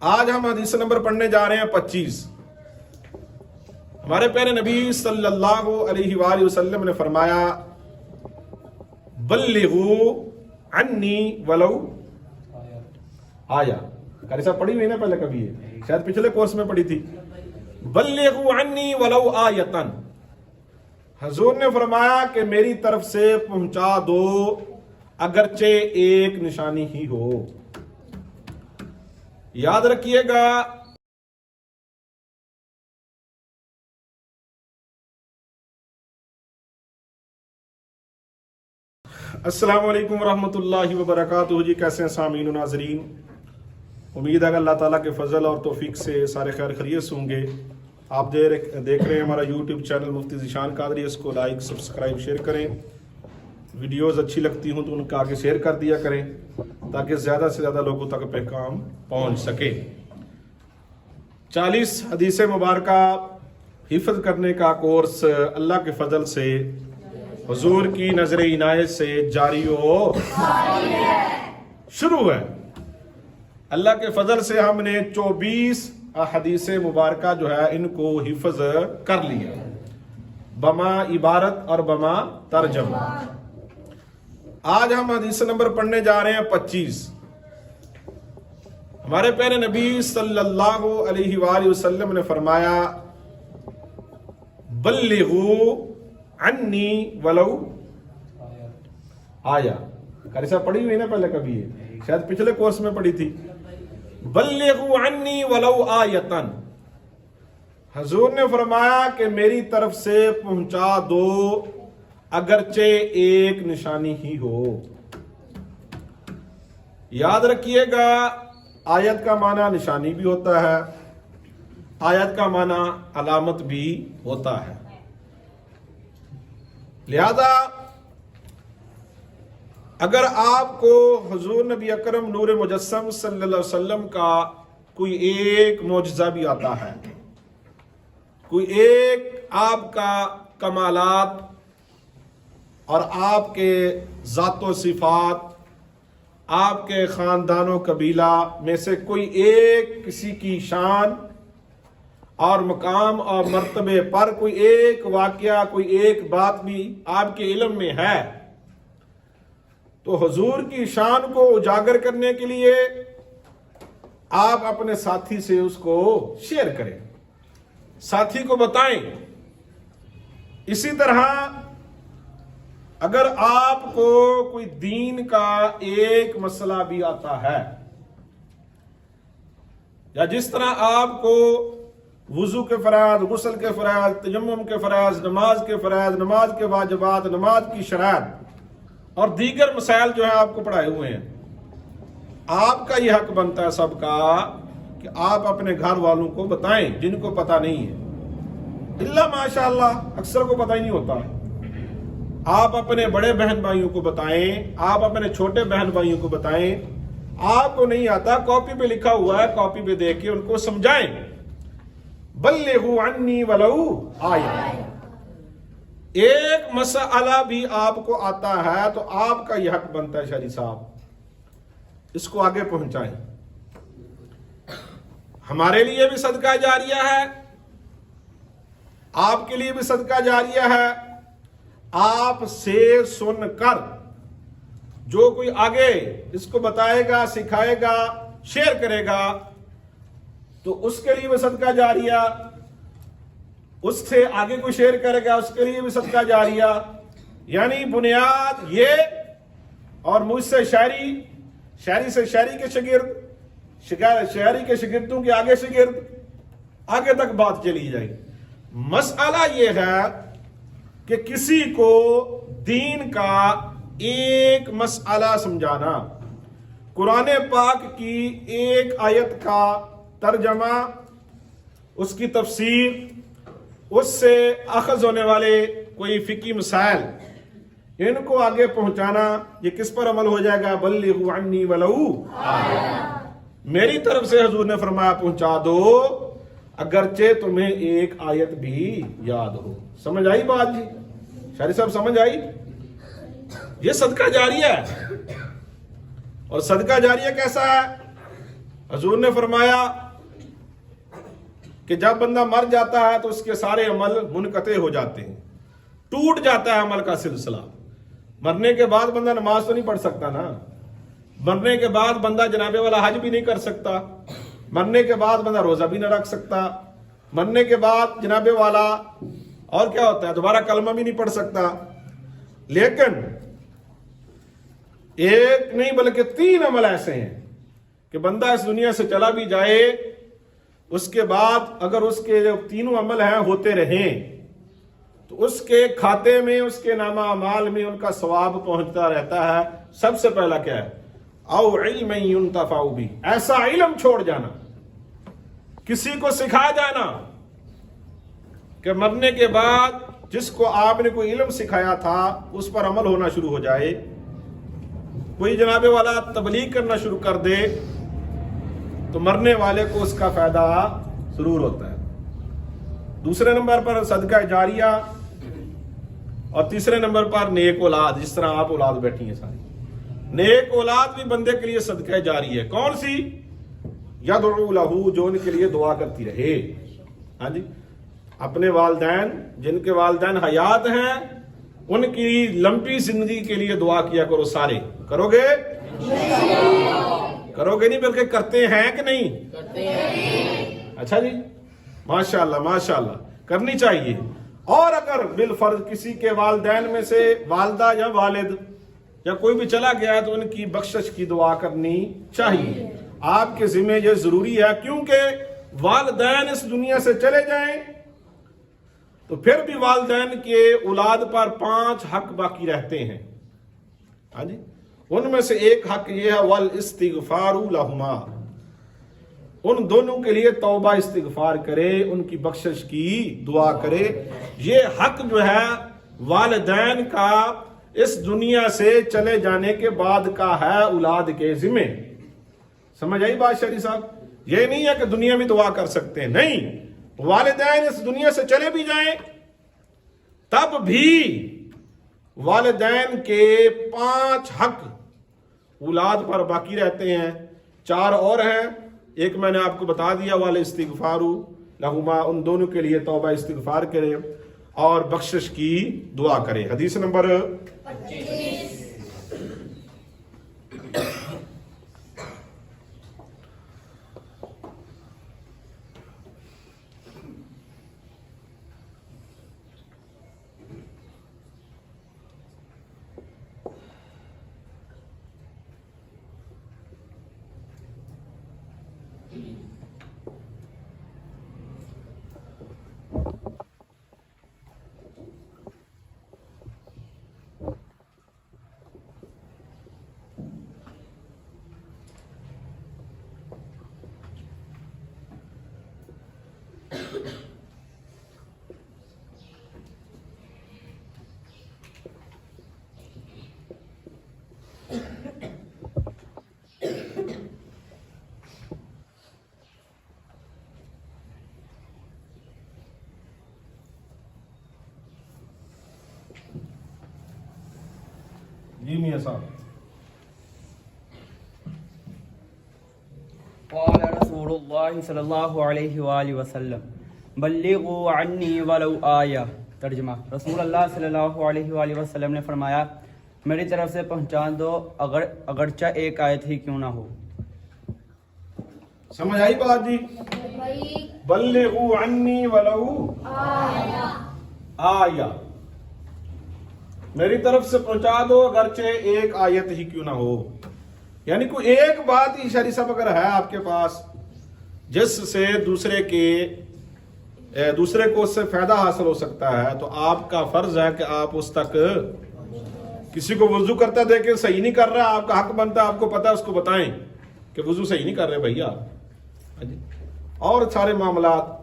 آج ہم حدیث نمبر پڑھنے جا رہے ہیں 25۔ ہمارے پیارے نبی صلی اللہ علیہ وآلہ وسلم نے فرمایا بلغوا عنی ولو آیا۔ قاری صاحب پڑھی ہوئی نا پہلے کبھی ہے، شاید پچھلے کورس میں پڑھی تھی۔ بلغوا عنی ولو آیتن، حضور نے فرمایا کہ میری طرف سے پہنچا دو اگرچہ ایک نشانی ہی ہو۔ یاد رکھیے گا السلام علیکم ورحمۃ اللہ وبرکاتہ۔ جی کیسے ہیں سامعین و ناظرین؟ امید ہے کہ اللہ تعالیٰ کے فضل اور توفیق سے سارے خیر خیریت سے ہوں گے۔ آپ دیکھ رہے ہیں ہمارا یوٹیوب چینل مفتی ذیشان قادری، اس کو لائک سبسکرائب شیئر کریں۔ ویڈیوز اچھی لگتی ہوں تو ان کا آگے شیئر کر دیا کریں تاکہ زیادہ سے زیادہ لوگوں تک پیغام پہنچ سکے۔ 40 حدیث مبارکہ حفظ کرنے کا کورس اللہ کے فضل سے حضور کی نظر عنایت سے جاری و شروع ہے۔ اللہ کے فضل سے ہم نے 24 حدیث مبارکہ جو ہے ان کو حفظ کر لیا بما عبارت اور بما ترجمہ۔ آج ہم حدیث نمبر پڑھنے جا رہے ہیں 25۔ ہمارے پیارے نبی صلی اللہ علیہ وآلہ وسلم نے فرمایا بلغوا عنی ولو آیا۔ قاری صاحب پڑھی ہوئی نا پہلے کبھی ہے، شاید پچھلے کورس میں پڑھی تھی۔ بلغوا عنی ولو آیتن، حضور نے فرمایا کہ میری طرف سے پہنچا دو اگرچہ ایک نشانی ہی ہو۔ یاد رکھیے گا آیت کا معنی نشانی بھی ہوتا ہے، آیت کا معنی علامت بھی ہوتا ہے۔ لہذا اگر آپ کو حضور نبی اکرم نور مجسم صلی اللہ علیہ وسلم کا کوئی ایک معجزہ بھی آتا ہے، کوئی ایک آپ کا کمالات اور آپ کے ذات و صفات، آپ کے خاندان و قبیلہ میں سے کوئی ایک کسی کی شان اور مقام اور مرتبے پر کوئی ایک واقعہ، کوئی ایک بات بھی آپ کے علم میں ہے، تو حضور کی شان کو اجاگر کرنے کے لیے آپ اپنے ساتھی سے اس کو شیئر کریں، ساتھی کو بتائیں۔ اسی طرح اگر آپ کو کوئی دین کا ایک مسئلہ بھی آتا ہے، یا جس طرح آپ کو وضو کے فرائض، غسل کے فرائض، تیمم کے فرائض، نماز کے فرائض، نماز کے واجبات، نماز کی شرائط اور دیگر مسائل جو ہیں آپ کو پڑھائے ہوئے ہیں، آپ کا یہ حق بنتا ہے سب کا کہ آپ اپنے گھر والوں کو بتائیں جن کو پتہ نہیں ہے۔ اللہ ماشاء اللہ اکثر کو پتہ ہی نہیں ہوتا۔ آپ اپنے بڑے بہن بھائیوں کو بتائیں، آپ اپنے چھوٹے بہن بھائیوں کو بتائیں۔ آپ کو نہیں آتا، کاپی پہ لکھا ہوا ہے، کاپی پہ دیکھ کے ان کو سمجھائیں۔ بلغوا عنی ولو آیا۔ ایک مسئلہ بھی آپ کو آتا ہے تو آپ کا یہ حق بنتا ہے شریف صاحب اس کو آگے پہنچائیں۔ ہمارے لیے بھی صدقہ جاریہ ہے، آپ کے لیے بھی صدقہ جاریہ ہے۔ آپ سے سن کر جو کوئی آگے اس کو بتائے گا، سکھائے گا، شیئر کرے گا تو اس کے لیے بھی صدقہ جاریہ، اس سے آگے کوئی شیئر کرے گا اس کے لیے بھی صدقہ جاریہ۔ یعنی بنیاد یہ، اور مجھ سے شاعری، شاعری سے شاعری کے شاگرد، شاعری کے شاگردوں کے آگے شاگرد، آگے تک بات چلی جائے۔ مسئلہ یہ ہے کہ کسی کو دین کا ایک مسئلہ سمجھانا، قرآن پاک کی ایک آیت کا ترجمہ، اس کی تفسیر، اس سے اخذ ہونے والے کوئی فقہی مسائل، ان کو آگے پہنچانا، یہ کس پر عمل ہو جائے گا؟ بلغوا عنی ولو آیا۔ میری طرف سے حضور نے فرمایا پہنچا دو اگرچہ تمہیں ایک آیت بھی یاد ہو۔ سمجھ آئی بات جی؟ شاعری صاحب سمجھ آئی؟ یہ صدقہ جاریہ ہے۔ اور صدقہ جاریہ کیسا ہے؟ حضور نے فرمایا کہ جب بندہ مر جاتا ہے تو اس کے سارے عمل منقطع ہو جاتے ہیں، ٹوٹ جاتا ہے عمل کا سلسلہ۔ مرنے کے بعد بندہ نماز تو نہیں پڑھ سکتا نا، مرنے کے بعد بندہ جناب والا حج بھی نہیں کر سکتا، مرنے کے بعد بندہ روزہ بھی نہ رکھ سکتا، مرنے کے بعد جناب والا اور کیا ہوتا ہے، دوبارہ کلمہ بھی نہیں پڑھ سکتا۔ لیکن ایک نہیں بلکہ 3 عمل ایسے ہیں کہ بندہ اس دنیا سے چلا بھی جائے، اس کے بعد اگر اس کے جو 3 عمل ہیں ہوتے رہیں تو اس کے کھاتے میں، اس کے نامہ اعمال میں ان کا ثواب پہنچتا رہتا ہے۔ سب سے پہلا کیا ہے؟ او علم ينتفع بھی، ایسا علم چھوڑ جانا، کسی کو سکھا جانا کہ مرنے کے بعد جس کو آپ نے کوئی علم سکھایا تھا اس پر عمل ہونا شروع ہو جائے، کوئی جناب والا تبلیغ کرنا شروع کر دے تو مرنے والے کو اس کا فائدہ ضرور ہوتا ہے۔ دوسرے نمبر پر صدقہ جاریہ، اور تیسرے نمبر پر نیک اولاد، جس طرح آپ اولاد بیٹھی ہیں ساری، نیک اولاد بھی بندے کے لیے صدقہ جاری ہے۔ کون سی؟ یدعو لہو، جو ان کے لیے دعا کرتی رہے۔ ہاں جی، اپنے والدین، جن کے والدین حیات ہیں، ان کی لمبی زندگی کے لیے دعا کیا کرو۔ سارے کرو گے؟ کرو گے نہیں بلکہ کرتے ہیں کہ نہیں؟ اچھا جی، ماشاءاللہ ماشاءاللہ، کرنی چاہیے۔ اور اگر بالفرض کسی کے والدین میں سے والدہ یا والد یا کوئی بھی چلا گیا ہے تو ان کی بخشش کی دعا کرنی چاہیے۔ آپ کے ذمہ یہ ضروری ہے، کیونکہ والدین اس دنیا سے چلے جائیں تو پھر بھی والدین کے اولاد پر 5 حق باقی رہتے ہیں۔ ہاں جی، ان میں سے ایک حق یہ ہے والاستغفار لہما، ان دونوں کے لیے توبہ استغفار کرے، ان کی بخشش کی دعا کرے۔ یہ حق جو ہے والدین کا اس دنیا سے چلے جانے کے بعد کا ہے اولاد کے ذمہ۔ سمجھ آئی بات شریف صاحب؟ یہ نہیں ہے کہ دنیا میں دعا کر سکتے ہیں، نہیں، والدین اس دنیا سے چلے بھی جائیں تب بھی والدین کے 5 حق اولاد پر باقی رہتے ہیں۔ 4 اور ہیں، ایک میں نے آپ کو بتا دیا، والاستغفار لہما، ان دونوں کے لیے توبہ استغفار کرے اور بخشش کی دعا کرے۔ حدیث نمبر 25۔ جی میاں صاحب۔ قال رسول اللہ صلی اللہ علیہ وآلہ وسلم بلغوا عنی ولو آیہ۔ ترجمہ، رسول اللہ صلی اللہ علیہ وآلہ وسلم نے فرمایا، میری طرف سے پہنچا دو اگرچہ ایک آیت ہی کیوں نہ ہو۔ سمجھ آئی بات جی؟ بلغوا عنی ولو آیہ، میری طرف سے پہنچا دو اگرچہ ایک آیت ہی کیوں نہ ہو۔ یعنی کوئی ایک بات ہی شریف صاحب اگر ہے آپ کے پاس جس سے دوسرے کو اس سے فائدہ حاصل ہو سکتا ہے تو آپ کا فرض ہے کہ آپ اس تک، کسی کو وضو کرتا دیکھیں صحیح نہیں کر رہا، آپ کا حق بنتا ہے، آپ کو پتا ہے، اس کو بتائیں کہ وضو صحیح نہیں کر رہے بھیا، اور سارے معاملات۔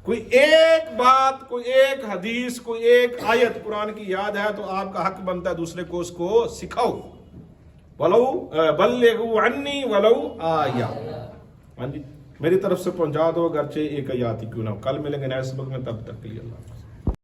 کوئی ایک بات، کوئی ایک حدیث، کوئی ایک آیت قرآن کی یاد ہے تو آپ کا حق بنتا ہے دوسرے کو اس کو سکھاؤ۔ ولو بلغوا عنی ولو آیہ، ہاں جی، میری طرف سے پہنچا دو اگرچہ ایک آیات ہی کیوں نہ ہو۔ کل ملیں گے نئے سبق میں، تب تک کے لیے اللہ۔